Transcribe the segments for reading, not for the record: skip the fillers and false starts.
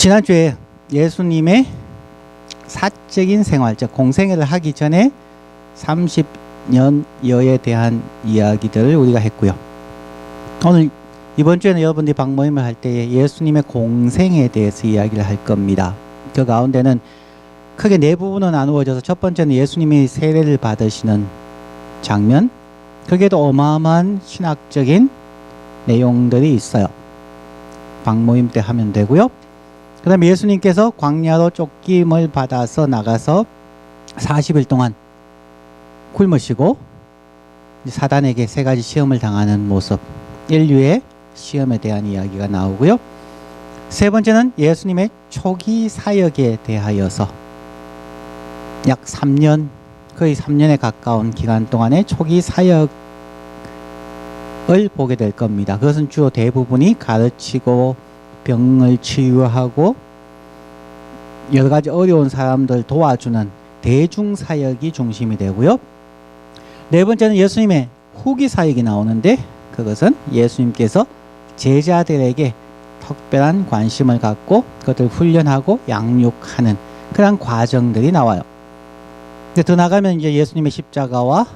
지난주에 예수님의 사적인 생활, 즉 공생애를 하기 전에 30년여에 대한 이야기들을 우리가 했고요. 오늘 이번 주에는 여러분들이 방모임을 할 때에 예수님의 공생애에 대해서 이야기를 할 겁니다. 그 가운데는 크게 네 부분으로 나누어져서 첫 번째는 예수님이 세례를 받으시는 장면, 거기에도 어마어마한 신학적인 내용들이 있어요. 방모임 때 하면 되고요. 그 다음에 예수님께서 광야로 쫓김을 받아서 나가서 40일 동안 굶으시고 사단에게 세 가지 시험을 당하는 모습, 인류의 시험에 대한 이야기가 나오고요. 세 번째는 예수님의 초기 사역에 대하여서 약 3년, 거의 3년에 가까운 기간 동안의 초기 사역을 보게 될 겁니다. 그것은 주로 대부분이 가르치고 병을 치유하고 여러 가지 어려운 사람들 도와주는 대중사역이 중심이 되고요. 네 번째는 예수님의 후기 사역이 나오는데, 그것은 예수님께서 제자들에게 특별한 관심을 갖고 그것을 훈련하고 양육하는 그런 과정들이 나와요. 근데 더 나가면 이제 예수님의 십자가와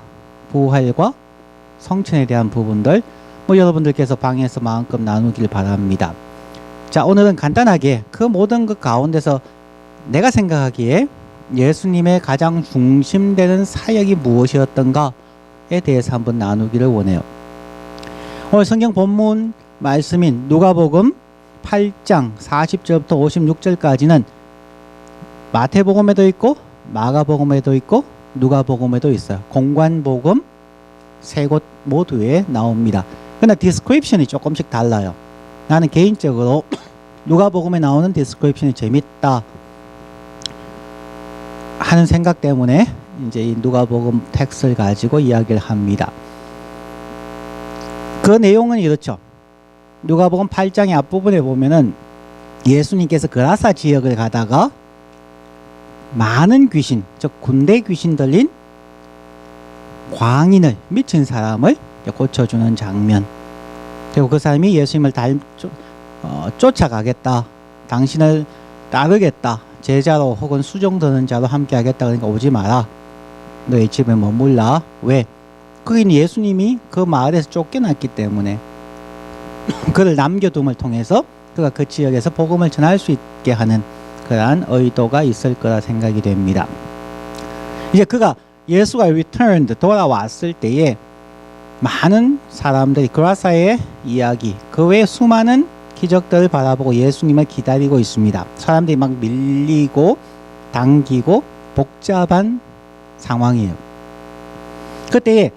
부활과 성천에 대한 부분들, 여러분들께서 방에서 마음껏 나누길 바랍니다. 자, 오늘은 간단하게 그 모든 것 가운데서 내가 생각하기에 예수님의 가장 중심되는 사역이 무엇이었던가에 대해서 한번 나누기를 원해요. 오늘 성경 본문 말씀인 누가복음 8장 40절부터 56절까지는 마태복음에도 있고 마가복음에도 있고 누가복음에도 있어요. 공관복음 세 곳 모두에 나옵니다. 그러나 디스크립션이 조금씩 달라요. 나는 개인적으로 누가복음에 나오는 디스크립션이 재밌다 하는 생각 때문에 이제 이 누가복음 텍스트를 가지고 이야기를 합니다. 그 내용은 이렇죠. 누가복음 8장의 앞부분에 보면은 예수님께서 그라사 지역을 가다가 많은 귀신, 즉 군대 귀신 들린 광인을, 미친 사람을 고쳐주는 장면. 그리고 그 사람이 예수님을 쫓아가겠다, 당신을 따르겠다, 제자로 혹은 수종 드는 자로 함께 하겠다, 그러니까 오지 마라, 너희 집에 머물라. 왜? 거긴 예수님이 그 마을에서 쫓겨났기 때문에 그를 남겨둠을 통해서 그가 그 지역에서 복음을 전할 수 있게 하는 그러한 의도가 있을 거라 생각이 됩니다. 이제 그가 예수가 returned, 돌아왔을 때에 많은 사람들이 그라사의 이야기, 그 외에 수많은 기적들을 바라보고 예수님을 기다리고 있습니다. 사람들이 막 밀리고 당기고 복잡한 상황이에요. 그때에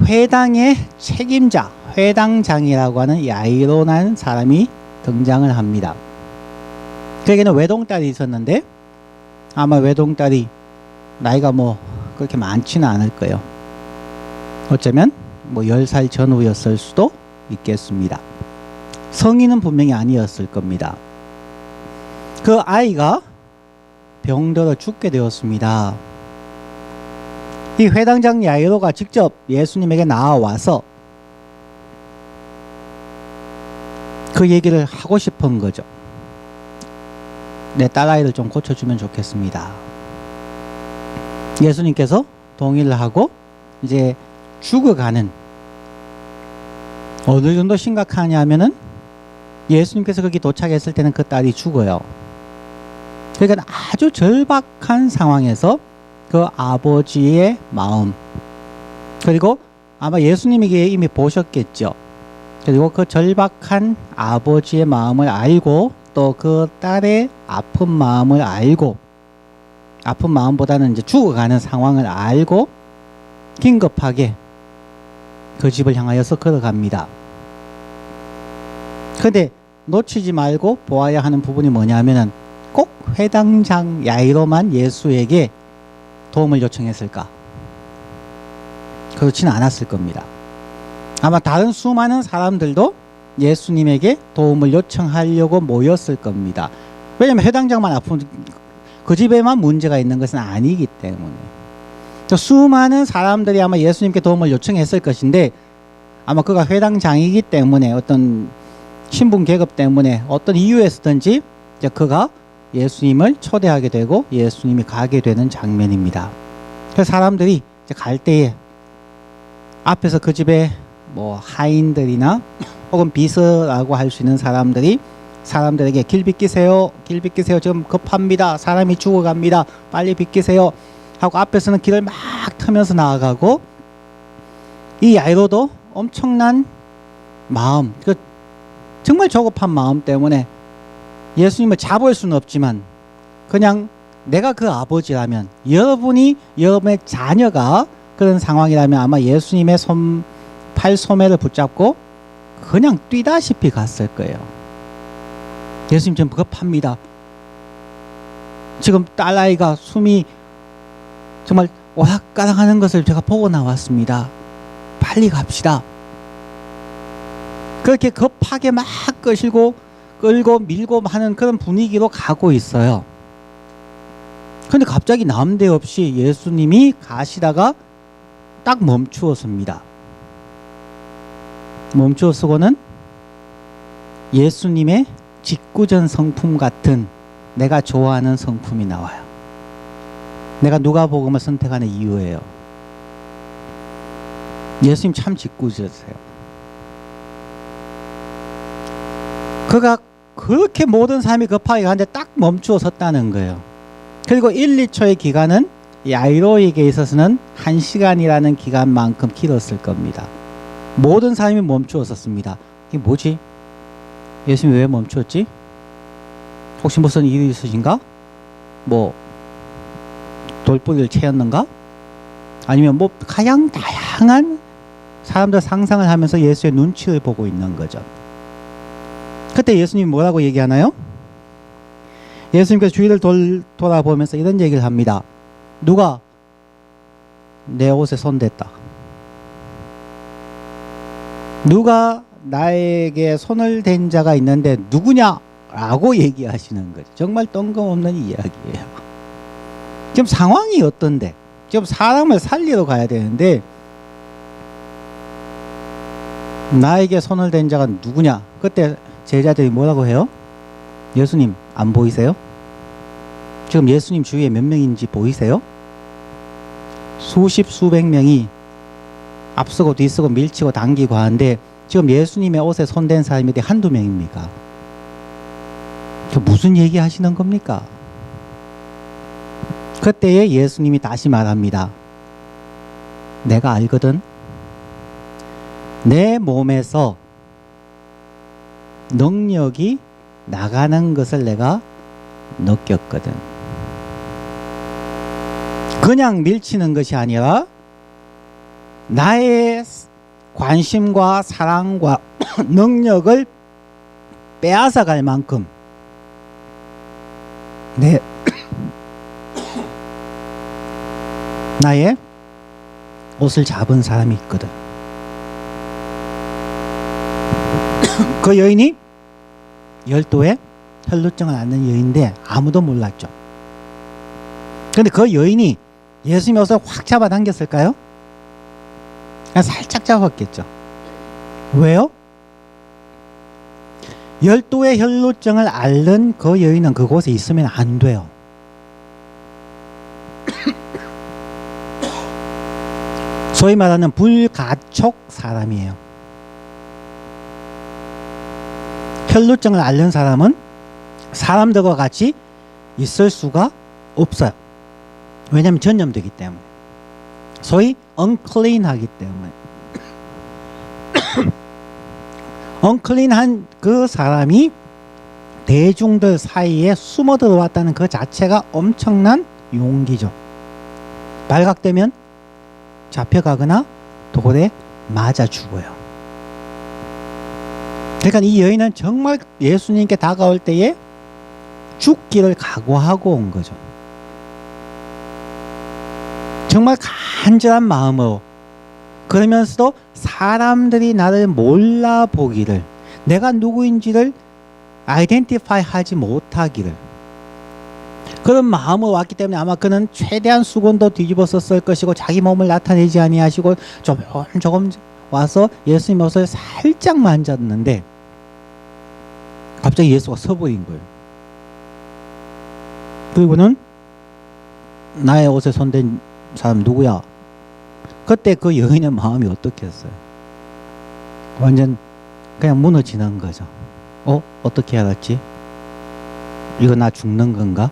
회당의 책임자, 회당장이라고 하는 야이로라는 사람이 등장을 합니다. 그에게는 외동딸이 있었는데 아마 외동딸이 나이가 그렇게 많지는 않을 거예요. 어쩌면 10살 전후였을 수도 있겠습니다. 성인은 분명히 아니었을 겁니다. 그 아이가 병들어 죽게 되었습니다. 이 회당장 야이로가 직접 예수님에게 나와서 그 얘기를 하고 싶은 거죠. 내 딸아이를 좀 고쳐주면 좋겠습니다. 예수님께서 동의를 하고 이제 죽어가는, 어느 정도 심각하냐면은 예수님께서 거기 도착했을 때는 그 딸이 죽어요. 그러니까 아주 절박한 상황에서 그 아버지의 마음, 그리고 아마 예수님에게 이미 보셨겠죠. 그리고 그 절박한 아버지의 마음을 알고 또 그 딸의 아픈 마음을 알고, 아픈 마음보다는 이제 죽어가는 상황을 알고 긴급하게 그 집을 향하여서 걸어갑니다. 그런데 놓치지 말고 보아야 하는 부분이 뭐냐면은 꼭 회당장 야이로만 예수에게 도움을 요청했을까? 그렇지는 않았을 겁니다. 아마 다른 수많은 사람들도 예수님에게 도움을 요청하려고 모였을 겁니다. 왜냐하면 회당장만 아픈, 그 집에만 문제가 있는 것은 아니기 때문에. 수많은 사람들이 아마 예수님께 도움을 요청했을 것인데, 아마 그가 회당장이기 때문에 어떤 신분 계급 때문에 어떤 이유에서든지 이제 그가 예수님을 초대하게 되고 예수님이 가게 되는 장면입니다. 그래서 사람들이 이제 갈 때에 앞에서 그 집에 뭐 하인들이나 혹은 비서라고 할 수 있는 사람들에게 길 비키세요. 길 비키세요. 지금 급합니다. 사람이 죽어갑니다. 빨리 비키세요. 하고 앞에서는 길을 막 트면서 나아가고, 이 야이로도 엄청난 마음, 정말 조급한 마음 때문에 예수님을 잡을 수는 없지만 그냥 내가 그 아버지라면, 여러분의 자녀가 그런 상황이라면 아마 예수님의 팔소매를 붙잡고 그냥 뛰다시피 갔을 거예요. 예수님 지금 급합니다. 지금 딸아이가 숨이 정말 오락가락 하는 것을 제가 보고 나왔습니다. 빨리 갑시다. 그렇게 급하게 막 끌고 밀고 하는 그런 분위기로 가고 있어요. 근데 갑자기 남대없이 예수님이 가시다가 딱 멈추었습니다. 멈추었으고는 예수님의 직구전 성품 같은 내가 좋아하는 성품이 나와요. 내가 누가복음을 선택하는 이유예요. 예수님 참 직구주세요. 그가 그렇게 모든 사람이 급하게 가는데 딱 멈추어 섰다는 거예요. 그리고 1, 2초의 기간은 야이로에게 있어서는 1시간이라는 기간만큼 길었을 겁니다. 모든 사람이 멈추어 섰습니다. 이게 뭐지? 예수님 왜 멈추었지? 혹시 무슨 일이 있으신가? 뭐 돌뿌리를 채였는가? 아니면 뭐 가장 다양한 사람들 상상을 하면서 예수의 눈치를 보고 있는 거죠. 그때 예수님이 뭐라고 얘기하나요? 예수님께서 주위를 돌아보면서 이런 얘기를 합니다. 누가 내 옷에 손댔다. 누가 나에게 손을 댄 자가 있는데 누구냐? 라고 얘기하시는 거죠. 정말 뜬금없는 이야기예요. 지금 상황이 어떤데? 지금 사람을 살리러 가야 되는데 나에게 손을 댄 자가 누구냐? 그때 제자들이 뭐라고 해요? 예수님 안 보이세요? 지금 예수님 주위에 몇 명인지 보이세요? 수십 수백 명이 앞서고 뒤서고 밀치고 당기고 하는데 지금 예수님의 옷에 손댄 사람이 한두 명입니까? 무슨 얘기 하시는 겁니까? 그때에 예수님이 다시 말합니다. 내가 알거든. 내 몸에서 능력이 나가는 것을 내가 느꼈거든. 그냥 밀치는 것이 아니라 나의 관심과 사랑과 능력을 빼앗아 갈 만큼 나의 옷을 잡은 사람이 있거든. 그 여인이 열도에 혈루증을 앓는 여인인데 아무도 몰랐죠. 그런데 그 여인이 예수님의 옷을 확 잡아당겼을까요? 그냥 살짝 잡았겠죠. 왜요? 열도의 혈루증을 앓는 그 여인은 그곳에 있으면 안 돼요. 소위 말하는 불가촉 사람이에요. 혈루증을 앓는 사람은 사람들과 같이 있을 수가 없어요. 왜냐하면 전염되기 때문에. 소위 unclean하기 때문에. unclean한 그 사람이 대중들 사이에 숨어 들어왔다는 그 자체가 엄청난 용기죠. 발각되면 잡혀가거나 돌에 맞아 죽어요. 그러니까 이 여인은 정말 예수님께 다가올 때에 죽기를 각오하고 온 거죠. 정말 간절한 마음으로, 그러면서도 사람들이 나를 몰라보기를, 내가 누구인지를 아이덴티파이 하지 못하기를, 그런 마음으로 왔기 때문에 아마 그는 최대한 수건도 뒤집어 썼을 것이고 자기 몸을 나타내지 아니하시고 조금 와서 예수님 옷을 살짝 만졌는데 갑자기 예수가 서버린 거예요. 그리고는 나의 옷에 손댄 사람 누구야? 그때 그 여인의 마음이 어떻겠어요? 완전 그냥 무너지는 거죠. 어떻게 알았지? 이거 나 죽는 건가?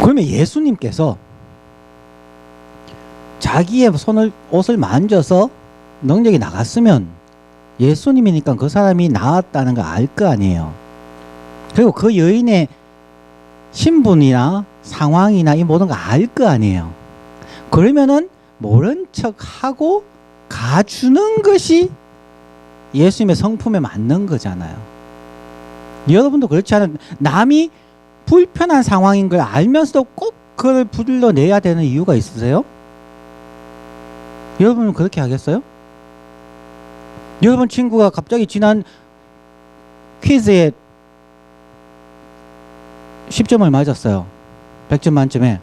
그러면 예수님께서 자기의 옷을 만져서 능력이 나갔으면 예수님이니까 그 사람이 나았다는 걸 알 거 아니에요. 그리고 그 여인의 신분이나 상황이나 이 모든 거 알 거 아니에요. 그러면은 모른 척하고 가주는 것이 예수님의 성품에 맞는 거잖아요. 여러분도 그렇지 않아요? 남이 불편한 상황인 걸 알면서도 꼭 그걸 불러내야 되는 이유가 있으세요? 여러분은 그렇게 하겠어요? 여러분 친구가 갑자기 지난 퀴즈에 10점을 맞았어요. 100점 만점에.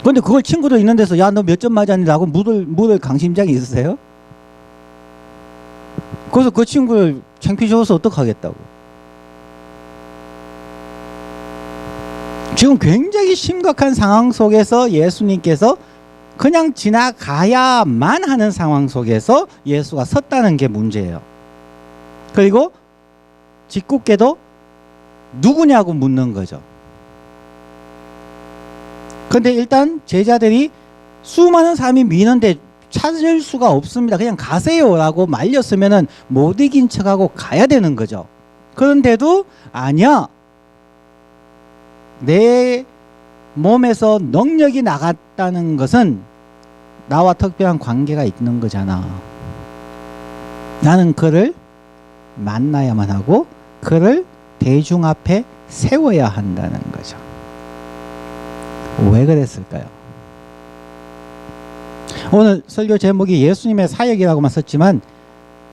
그런데 그걸 친구들 있는 데서 야, 너 몇 점 맞았니라고 물을 강심장이 있으세요? 그래서 그 친구를 창피해서 어떡하겠다고. 지금 굉장히 심각한 상황 속에서 예수님께서 그냥 지나가야만 하는 상황 속에서 예수가 섰다는 게 문제예요. 그리고 짓궂게도 누구냐고 묻는 거죠. 그런데 일단 제자들이 수많은 사람이 미는데 찾을 수가 없습니다. 그냥 가세요라고 말렸으면 못 이긴 척하고 가야 되는 거죠. 그런데도 아니야. 내 몸에서 능력이 나갔다는 것은 나와 특별한 관계가 있는 거잖아. 나는 그를 만나야만 하고 그를 대중 앞에 세워야 한다는 거죠. 왜 그랬을까요? 오늘 설교 제목이 예수님의 사역이라고만 썼지만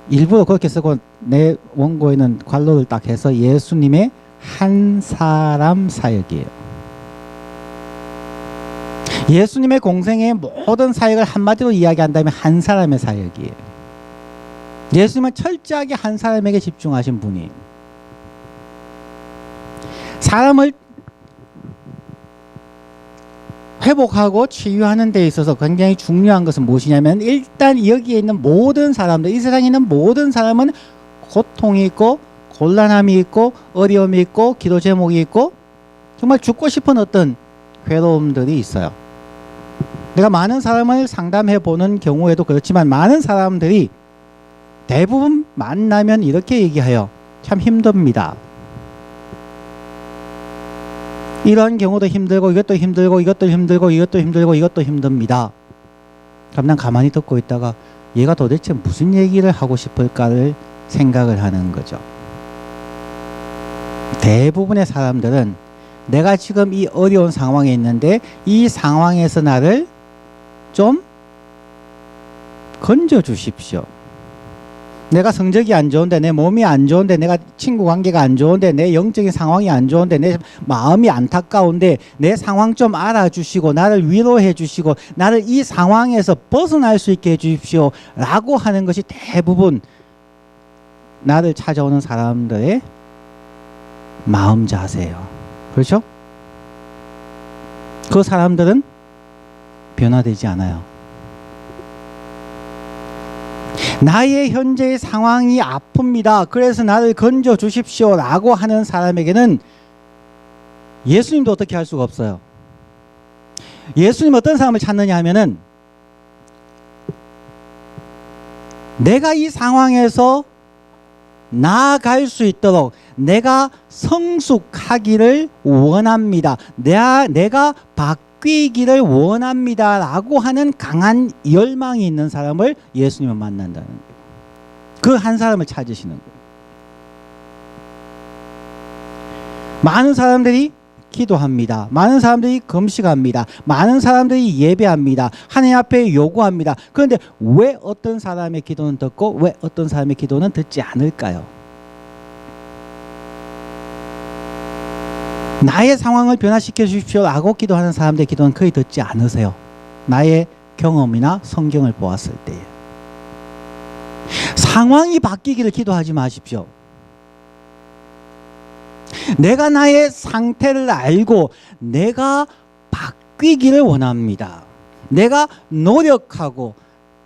일부러 그렇게 쓰고 내 원고에는 괄호를 딱 해서 예수님의 한 사람 사역이에요. 예수님의 공생의 모든 사역을 한마디로 이야기한다면 한 사람의 사역이에요. 예수님은 철저하게 한 사람에게 집중하신 분이에요. 사람을 회복하고 치유하는 데 있어서 굉장히 중요한 것은 무엇이냐면 일단 여기에 있는 모든 사람들, 이 세상에 있는 모든 사람은 고통이 있고 곤란함이 있고 어려움이 있고 기도 제목이 있고 정말 죽고 싶은 어떤 괴로움들이 있어요. 내가 많은 사람을 상담해 보는 경우에도 그렇지만 많은 사람들이 대부분 만나면 이렇게 얘기해요. 참 힘듭니다. 이런 경우도 힘들고 이것도 힘들고 이것도 힘들고 이것도 힘들고 이것도 힘듭니다. 그럼 난 가만히 듣고 있다가 얘가 도대체 무슨 얘기를 하고 싶을까를 생각을 하는 거죠. 대부분의 사람들은 내가 지금 이 어려운 상황에 있는데 이 상황에서 나를 좀 건져 주십시오. 내가 성적이 안 좋은데 내 몸이 안 좋은데 내가 친구 관계가 안 좋은데 내 영적인 상황이 안 좋은데 내 마음이 안타까운데 내 상황 좀 알아주시고 나를 위로해 주시고 나를 이 상황에서 벗어날 수 있게 해 주십시오 라고 하는 것이 대부분 나를 찾아오는 사람들의 마음 자세예요. 그렇죠? 그 사람들은 변화되지 않아요. 나의 현재의 상황이 아픕니다. 그래서 나를 건져 주십시오 라고 하는 사람에게는 예수님도 어떻게 할 수가 없어요. 예수님 어떤 사람을 찾느냐 하면은 내가 이 상황에서 나아갈 수 있도록 내가 성숙하기를 원합니다. 내가 바뀌기를 원합니다 라고 하는 강한 열망이 있는 사람을 예수님은 만난다는 거예요. 그 한 사람을 찾으시는 거예요. 많은 사람들이 기도합니다. 많은 사람들이 금식합니다. 많은 사람들이 예배합니다. 하나님 앞에 요구합니다. 그런데 왜 어떤 사람의 기도는 듣고 왜 어떤 사람의 기도는 듣지 않을까요? 나의 상황을 변화시켜 주십시오 라고 기도하는 사람들의 기도는 거의 듣지 않으세요. 나의 경험이나 성경을 보았을 때에. 상황이 바뀌기를 기도하지 마십시오. 내가 나의 상태를 알고 내가 바뀌기를 원합니다. 내가 노력하고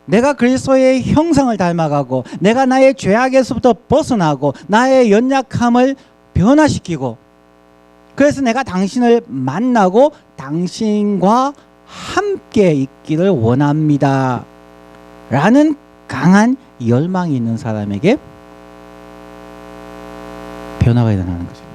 내가 그리스도의 형상을 닮아가고 내가 나의 죄악에서부터 벗어나고 나의 연약함을 변화시키고 그래서 내가 당신을 만나고 당신과 함께 있기를 원합니다. 라는 강한 열망이 있는 사람에게 변화가 일어나는 거죠.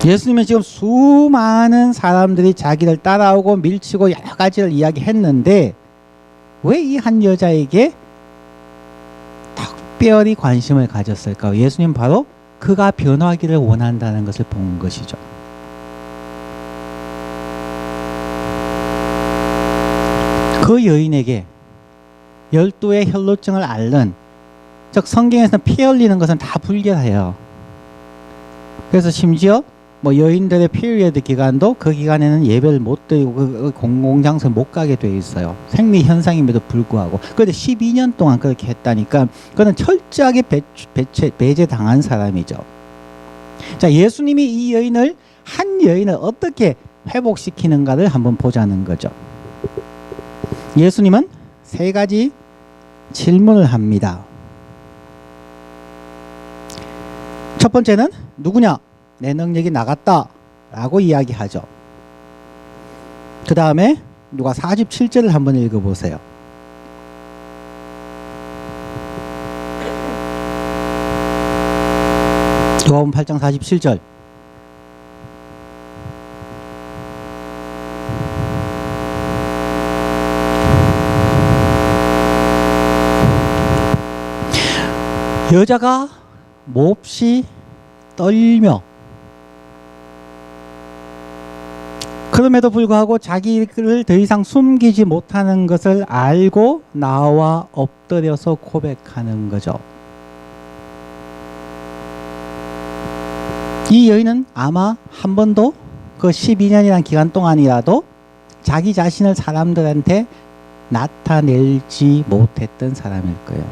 예수님은 지금 수많은 사람들이 자기를 따라오고 밀치고 여러 가지를 이야기했는데 왜 이 한 여자에게 특별히 관심을 가졌을까요? 예수님 바로 그가 변화하기를 원한다는 것을 본 것이죠. 그 여인에게 12의 혈루증을 앓는, 즉 성경에서는 피 흘리는 것은 다 불결해요. 그래서 심지어 뭐 여인들의 피리어드 기간도 그 기간에는 예배를 못 드리고 그 공공장소에 못 가게 돼 있어요. 생리 현상임에도 불구하고. 그런데 12년 동안 그렇게 했다니까 그는 철저하게 배제당한 사람이죠. 자, 예수님이 이 여인을, 한 여인을 어떻게 회복시키는가를 한번 보자는 거죠. 예수님은 3가지 질문을 합니다. 첫 번째는 누구냐? 내 능력이 나갔다 라고 이야기하죠. 그 다음에 누가 47절을 한번 읽어보세요. 요한복음 8장 47절. 여자가 몹시 떨며 그럼에도 불구하고 자기를 더 이상 숨기지 못하는 것을 알고 나와 엎드려서 고백하는 거죠. 이 여인은 아마 한 번도 그 12년이라는 기간 동안이라도 자기 자신을 사람들한테 나타내지 못했던 사람일 거예요.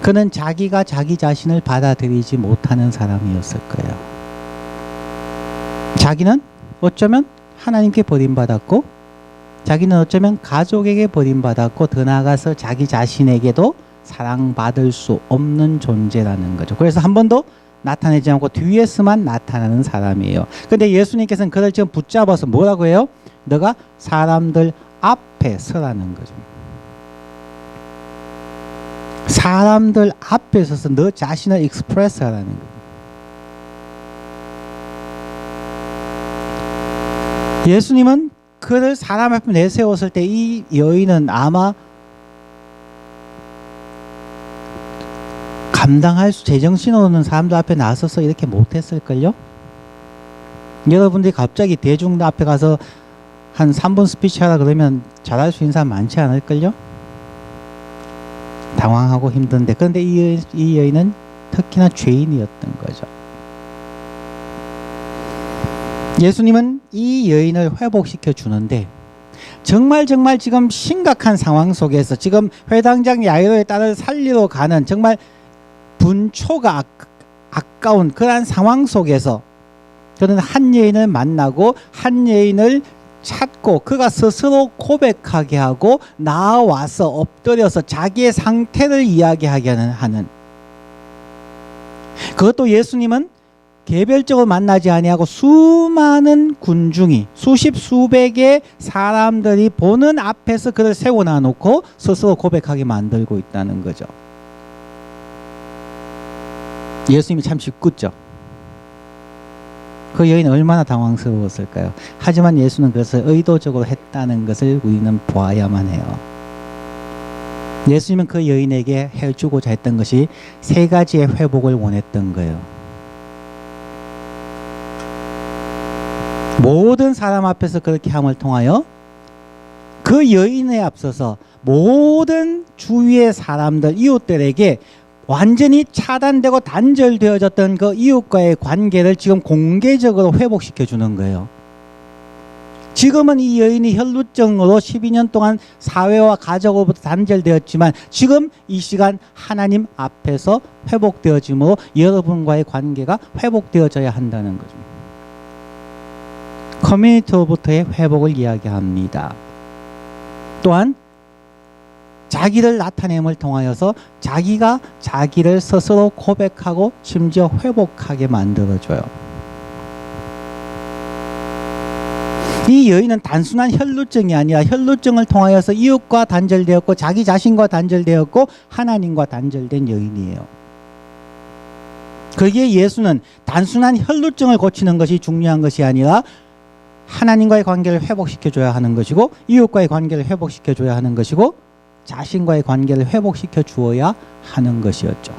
그는 자기가 자기 자신을 받아들이지 못하는 사람이었을 거예요. 자기는 어쩌면 하나님께 버림받았고 자기는 어쩌면 가족에게 버림받았고 더 나아가서 자기 자신에게도 사랑받을 수 없는 존재라는 거죠. 그래서 한 번도 나타내지 않고 뒤에서만 나타나는 사람이에요. 그런데 예수님께서는 그를 지금 붙잡아서 뭐라고 해요? 너가 사람들 앞에 서라는 거죠. 사람들 앞에 서서 너 자신을 익스프레스 하라는 거예요. 예수님은 그를 사람 앞에 내세웠을 때 이 여인은 아마 감당할 수, 제정신 없는 사람들 앞에 나서서 이렇게 못했을걸요? 여러분들이 갑자기 대중 앞에 가서 한 3분 스피치 하라 그러면 잘할 수 있는 사람 많지 않을걸요? 당황하고 힘든데. 그런데 이 여인은 특히나 죄인이었던 거죠. 예수님은 이 여인을 회복시켜 주는데 정말 지금 심각한 상황 속에서 지금 회당장 야이로의 딸을 살리러 가는 정말 분초가 아까운 그러한 상황 속에서 그는 한 여인을 만나고 한 여인을 찾고 그가 스스로 고백하게 하고 나와서 엎드려서 자기의 상태를 이야기하게 하는, 그것도 예수님은 개별적으로 만나지 아니하고 수많은 군중이 수십 수백의 사람들이 보는 앞에서 그를 세워놔 놓고 스스로 고백하게 만들고 있다는 거죠. 예수님이 참 짓궂죠. 그 여인은 얼마나 당황스러웠을까요? 하지만 예수는 그것을 의도적으로 했다는 것을 우리는 보아야만 해요. 예수님은 그 여인에게 해주고자 했던 것이 3가지의 회복을 원했던 거예요. 모든 사람 앞에서 그렇게 함을 통하여 그 여인에 앞서서 모든 주위의 사람들, 이웃들에게 완전히 차단되고 단절되어졌던 그 이웃과의 관계를 지금 공개적으로 회복시켜 주는 거예요. 지금은 이 여인이 혈루증으로 12년 동안 사회와 가족으로부터 단절되었지만 지금 이 시간 하나님 앞에서 회복되어지므로 여러분과의 관계가 회복되어져야 한다는 거죠. 커뮤니티로부터의 회복을 이야기합니다. 또한 자기를 나타냄을 통하여서 자기가 자기를 스스로 고백하고 심지어 회복하게 만들어줘요. 이 여인은 단순한 혈루증이 아니라 혈루증을 통하여서 이웃과 단절되었고 자기 자신과 단절되었고 하나님과 단절된 여인이에요. 거기에 예수는 단순한 혈루증을 고치는 것이 중요한 것이 아니라 하나님과의 관계를 회복시켜줘야 하는 것이고 이웃과의 관계를 회복시켜줘야 하는 것이고 자신과의 관계를 회복시켜 주어야 하는 것이었죠.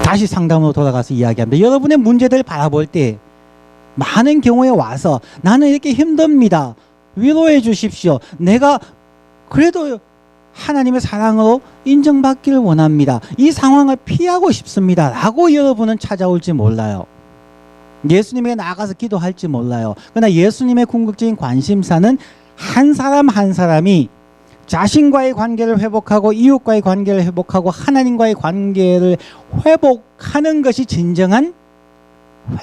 다시 상담으로 돌아가서 이야기합니다. 여러분의 문제들을 바라볼 때 많은 경우에 와서 나는 이렇게 힘듭니다. 위로해 주십시오. 내가 그래도 하나님의 사랑으로 인정받기를 원합니다. 이 상황을 피하고 싶습니다. 라고 여러분은 찾아올지 몰라요. 예수님에게 나아가서 기도할지 몰라요. 그러나 예수님의 궁극적인 관심사는 한 사람 한 사람이 자신과의 관계를 회복하고 이웃과의 관계를 회복하고 하나님과의 관계를 회복하는 것이 진정한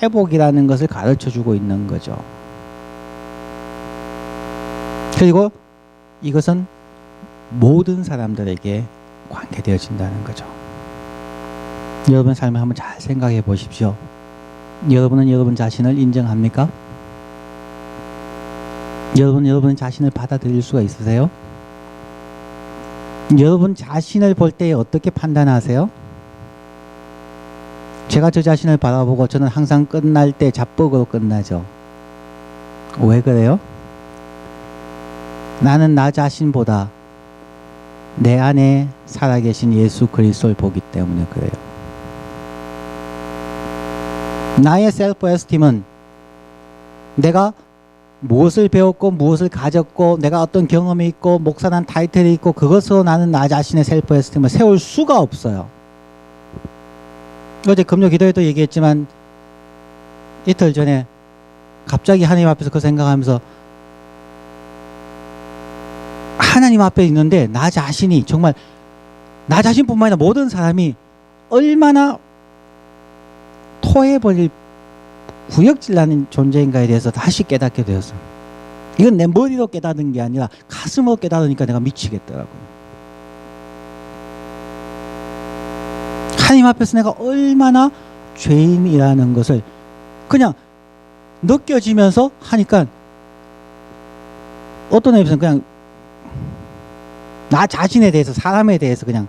회복이라는 것을 가르쳐주고 있는 거죠. 그리고 이것은 모든 사람들에게 관계되어진다는 거죠. 여러분 삶을 한번 잘 생각해 보십시오. 여러분은 여러분 자신을 인정합니까? 여러분 자신을 받아들일 수가 있으세요? 여러분 자신을 볼 때 어떻게 판단하세요? 제가 저 자신을 바라보고 저는 항상 끝날 때 자뻑으로 끝나죠. 왜 그래요? 나는 나 자신보다 내 안에 살아계신 예수 그리스도를 보기 때문에 그래요. 나의 셀프 에스팀은 내가 무엇을 배웠고 무엇을 가졌고 내가 어떤 경험이 있고 목사란 타이틀이 있고 그것으로 나는 나 자신의 셀프 에스팀을 세울 수가 없어요. 어제 금요 기도에도 얘기했지만 이틀 전에 갑자기 하나님 앞에서 그 생각하면서 하나님 앞에 있는데 나 자신이 정말 나 자신뿐만 아니라 모든 사람이 얼마나 토해버릴 구역질나는 존재인가에 대해서 다시 깨닫게 되었어요. 이건 내 머리로 깨닫는 게 아니라 가슴으로 깨닫으니까 내가 미치겠더라고요. 하나님 앞에서 내가 얼마나 죄인이라는 것을 그냥 느껴지면서 하니까 어떤 애에서는 그냥 나 자신에 대해서 사람에 대해서 그냥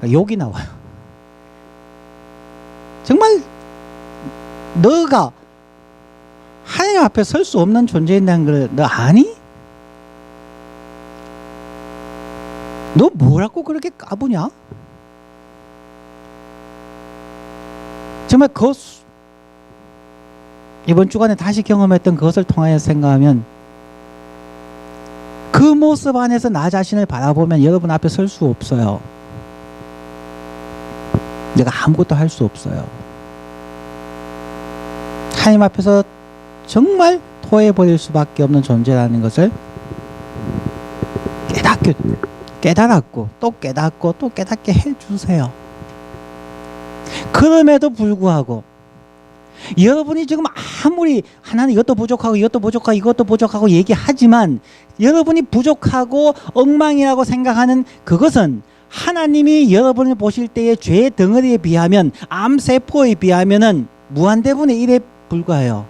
욕이 나와요. 정말 너가 하나님 앞에 설 수 없는 존재인다는 걸 너 아니? 너 뭐라고 그렇게 까부냐? 정말 이번 주간에 다시 경험했던 그것을 통하여 생각하면 그 모습 안에서 나 자신을 바라보면 여러분 앞에 설 수 없어요. 내가 아무것도 할 수 없어요. 하나님 앞에서 정말 토해버릴 수밖에 없는 존재라는 것을 깨달았고 또 깨닫고 또 깨닫게 해주세요. 그럼에도 불구하고 여러분이 지금 아무리 하나는 이것도 부족하고 이것도 부족하고 이것도 부족하고 얘기하지만 여러분이 부족하고 엉망이라고 생각하는 그것은 하나님이 여러분을 보실 때의 죄의 덩어리에 비하면 암세포에 비하면은 무한대분의 1에 불과해요.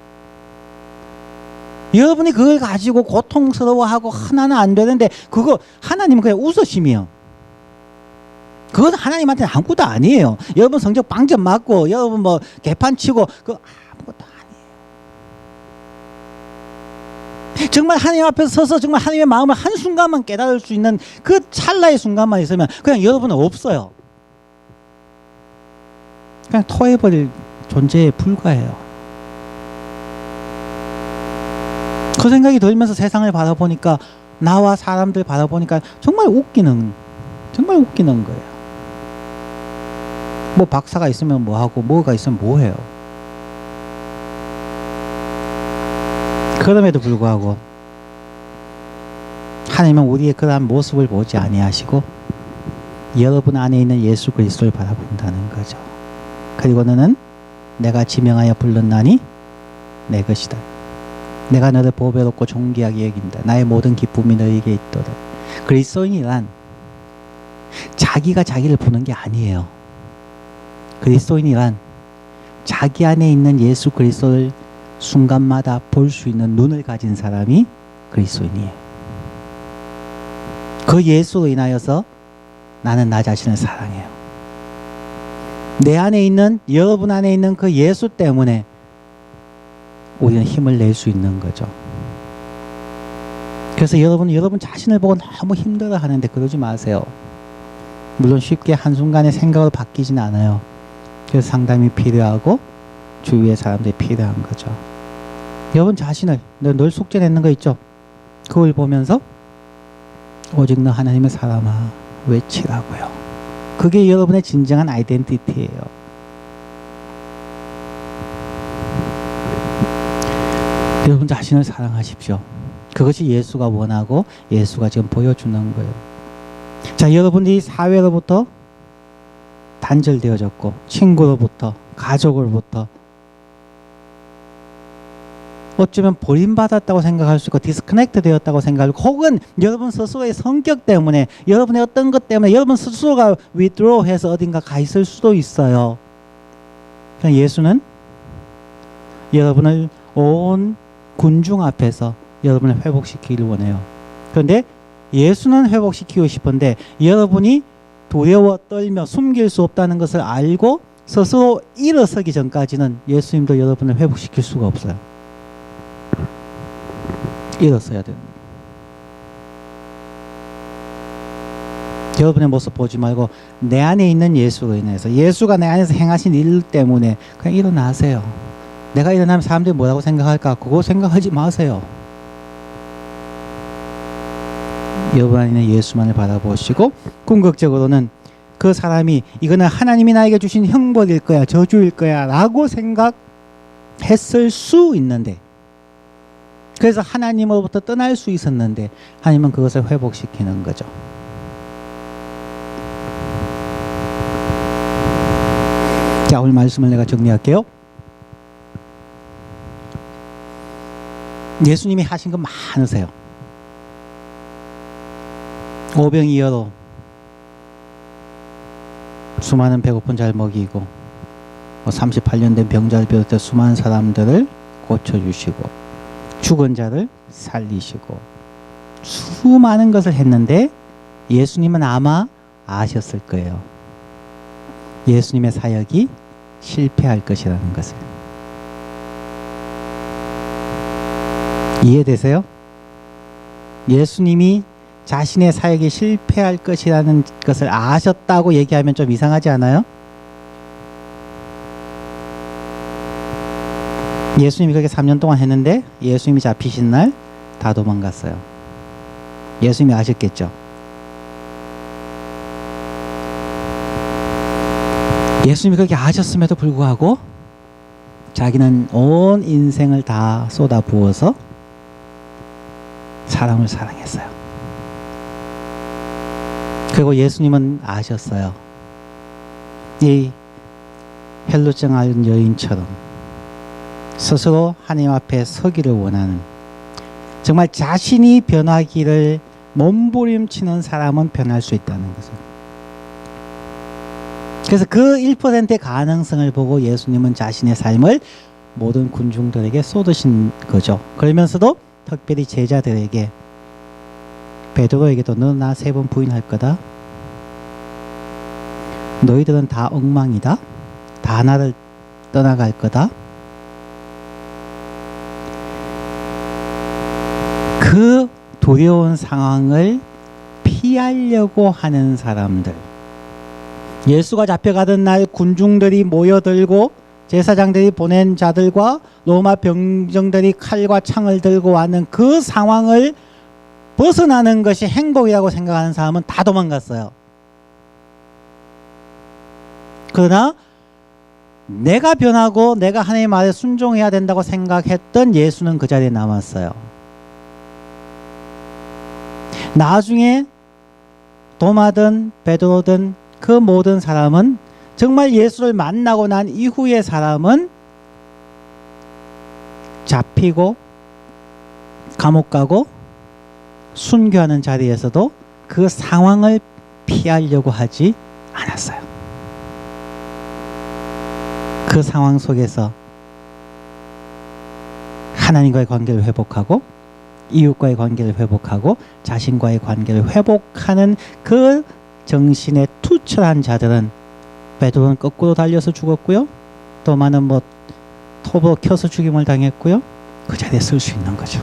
여러분이 그걸 가지고 고통스러워하고 하나는 안 되는데 그거 하나님은 그냥 웃으심이요. 그건 하나님한테는 아무것도 아니에요. 여러분 성적 빵점 맞고 여러분 뭐 개판 치고 그거 아무것도 아니에요. 정말 하나님 앞에 서서 정말 하나님의 마음을 한순간만 깨달을 수 있는 그 찰나의 순간만 있으면 그냥 여러분은 없어요. 그냥 토해버릴 존재에 불과해요. 그 생각이 들면서 세상을 바라보니까 나와 사람들 바라보니까 정말 웃기는 거예요. 뭐 박사가 있으면 뭐하고 뭐가 있으면 뭐해요. 그럼에도 불구하고 하나님은 우리의 그러한 모습을 보지 아니하시고 여러분 안에 있는 예수 그리스도를 바라본다는 거죠. 그리고 너는 내가 지명하여 불렀나니 내 것이다. 내가 너를 보배롭고 존귀하게 여긴다. 나의 모든 기쁨이 너에게 있도록. 그리스도인이란 자기가 자기를 보는 게 아니에요. 그리스도인이란 자기 안에 있는 예수 그리스도를 순간마다 볼 수 있는 눈을 가진 사람이 그리스도인이에요. 그 예수로 인하여서 나는 나 자신을 사랑해요. 내 안에 있는, 여러분 안에 있는 그 예수 때문에 우리는 힘을 낼 수 있는 거죠. 그래서 여러분 자신을 보고 너무 힘들어 하는데 그러지 마세요. 물론 쉽게 한순간에 생각을 바뀌진 않아요. 그래서 상담이 필요하고 주위의 사람들이 필요한 거죠. 여러분 자신을 늘 숙제내는 거 있죠? 그걸 보면서 오직 너 하나님의 사람아 외치라고요. 그게 여러분의 진정한 아이덴티티예요. 여러분 자신을 사랑하십시오. 그것이 예수가 원하고 예수가 지금 보여주는 거예요. 자, 여러분이 사회로부터 단절되어졌고 친구로부터 가족으로부터 어쩌면 버림받았다고 생각할 수 있고 디스커넥트 되었다고 생각하고 혹은 여러분 스스로의 성격 때문에 여러분의 어떤 것 때문에 여러분 스스로가 withdraw해서 어딘가 가 있을 수도 있어요. 그러니까 예수는 여러분을 온 군중 앞에서 여러분을 회복시키기를 원해요. 그런데 예수는 회복시키고 싶은데 여러분이 두려워 떨며 숨길 수 없다는 것을 알고 스스로 일어서기 전까지는 예수님도 여러분을 회복시킬 수가 없어요. 일어서야 돼요. 여러분의 모습 보지 말고 내 안에 있는 예수로 인해서 예수가 내 안에서 행하신 일 때문에 그냥 일어나세요. 내가 일어나면 사람들이 뭐라고 생각할까? 그거 생각하지 마세요. 여러분 안에 있는 예수만을 바라보시고 궁극적으로는 그 사람이 이거는 하나님이 나에게 주신 형벌일 거야, 저주일 거야 라고 생각했을 수 있는데 그래서 하나님으로부터 떠날 수 있었는데 하나님은 그것을 회복시키는 거죠. 자, 오늘 말씀을 내가 정리할게요. 예수님이 하신 거 많으세요. 오병이어로 수많은 배고픈 자를 먹이고 38년 된 병자를 비롯해 수많은 사람들을 고쳐주시고 죽은 자를 살리시고 수많은 것을 했는데 예수님은 아마 아셨을 거예요. 예수님의 사역이 실패할 것이라는 것을. 이해되세요? 예수님이 자신의 사역이 실패할 것이라는 것을 아셨다고 얘기하면 좀 이상하지 않아요? 예수님이 그렇게 3년 동안 했는데 예수님이 잡히신 날 다 도망갔어요. 예수님이 아셨겠죠? 예수님이 그렇게 아셨음에도 불구하고 자기는 온 인생을 다 쏟아부어서 사람을 사랑했어요. 그리고 예수님은 아셨어요. 이 헬루증 앓은 여인처럼 스스로 하나님 앞에 서기를 원하는 정말 자신이 변하기를 몸부림치는 사람은 변할 수 있다는 것을. 그래서 그 1%의 가능성을 보고 예수님은 자신의 삶을 모든 군중들에게 쏟으신 거죠. 그러면서도 특별히 제자들에게 베드로에게도 너 나 3번 부인할 거다. 너희들은 다 엉망이다. 다 나를 떠나갈 거다. 그 두려운 상황을 피하려고 하는 사람들. 예수가 잡혀가던 날 군중들이 모여들고 제사장들이 보낸 자들과 로마 병정들이 칼과 창을 들고 왔는 그 상황을 벗어나는 것이 행복이라고 생각하는 사람은 다 도망갔어요. 그러나 내가 변하고 내가 하나님의 말에 순종해야 된다고 생각했던 예수는 그 자리에 남았어요. 나중에 도마든 베드로든 그 모든 사람은 정말 예수를 만나고 난 이후의 사람은 잡히고 감옥 가고 순교하는 자리에서도 그 상황을 피하려고 하지 않았어요. 그 상황 속에서 하나님과의 관계를 회복하고 이웃과의 관계를 회복하고 자신과의 관계를 회복하는 그 정신에 투철한 자들은 베드로는 거꾸로 달려서 죽었고요. 도마는 톱으로 켜서 죽임을 당했고요. 그 자리에 설 수 있는 거죠.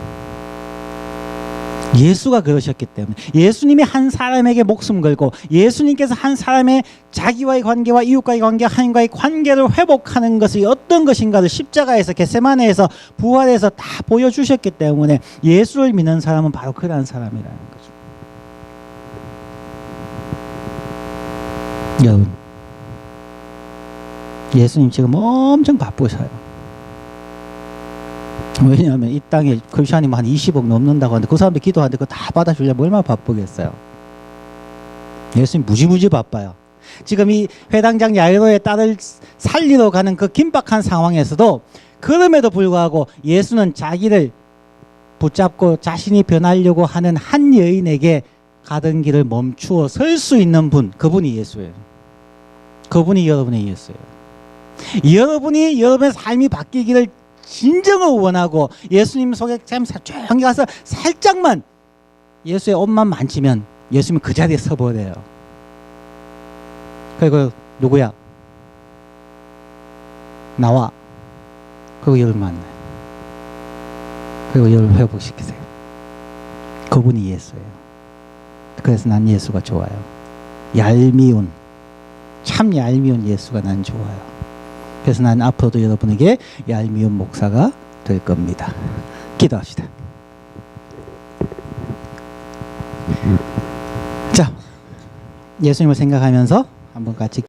예수가 그러셨기 때문에 예수님이 한 사람에게 목숨 걸고 예수님께서 한 사람의 자기와의 관계와 이웃과의 관계, 하나님과의 관계를 회복하는 것이 어떤 것인가를 십자가에서 겟세마네에서 부활해서 다 보여주셨기 때문에 예수를 믿는 사람은 바로 그러한 사람이라는 거죠. 여러분, 예수님 지금 엄청 바쁘셔요. 왜냐하면 이 땅에 크리스천이 한 20억 넘는다고 하는데 그 사람들 기도하는데 그거 다 받아주려면 얼마나 바쁘겠어요. 예수님 무지무지 바빠요. 지금 이 회당장 야이로의 딸을 살리러 가는 그 긴박한 상황에서도 그럼에도 불구하고 예수는 자기를 붙잡고 자신이 변하려고 하는 한 여인에게 가던 길을 멈추어 설 수 있는 분, 그분이 예수예요. 그분이 여러분의 예수예요. 여러분이 여러분의 삶이 바뀌기를 진정을 원하고 예수님 속에 조용히 가서 살짝만 예수의 옷만 만지면 예수님은 그 자리에 서버려요. 그리고 누구야? 나와. 그리고 여러분 만나요. 그리고 여러분 회복시키세요. 그분이 예수예요. 그래서 난 예수가 좋아요. 얄미운, 참 얄미운 예수가 난 좋아요. 그래서 난 앞으로도 여러분에게 얄미운 목사가 될 겁니다. 기도합시다. 자, 예수님을 생각하면서 한번 같이